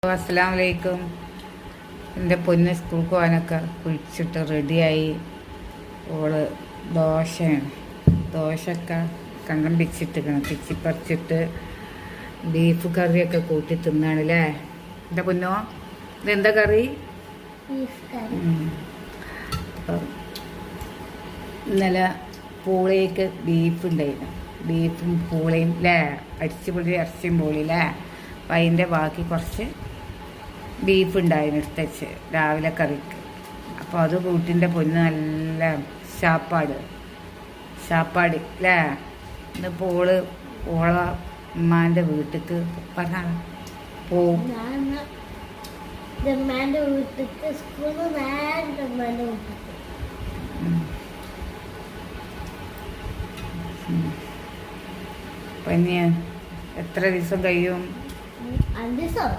അസ്സലാമലൈക്കും. എൻ്റെ പൊന്ന് സ്കൂൾക്ക് പോകാനൊക്കെ കുളിച്ചിട്ട് റെഡിയായി. ഓള് ദോശയൊക്കെ കണ്ടം പിച്ചിപ്പറിച്ചിട്ട് ബീഫ് കറിയൊക്കെ കൂട്ടി തിന്നാണ് അല്ലേ എൻ്റെ പൊന്നോ? ഇതെന്താ കറി? ഇന്നലെ പൂളയ്ക്ക് ബീഫ് ഉണ്ടായിരുന്നു. ബീഫും പൂളയും അല്ലേ, അടിച്ചുപൊളി ഇറച്ചിയും പൂളി അല്ലേ. അപ്പം അതിൻ്റെ ബാക്കി കുറച്ച് ബീഫ് ഉണ്ടായിരുന്നു എടുത്തുവെച്ച് രാവിലെ കറിക്ക്. അപ്പോൾ അത് കൂട്ടിൻ്റെ പൊന്ന് നല്ല ശാപ്പാട് അല്ലേ. ഇന്നിപ്പോൾ ഓള ഉമ്മാൻ്റെ വീട്ടിക്ക് പോവും. അപ്പം ഇനി എത്ര ദിവസം കഴിയും? 5 ദിവസം.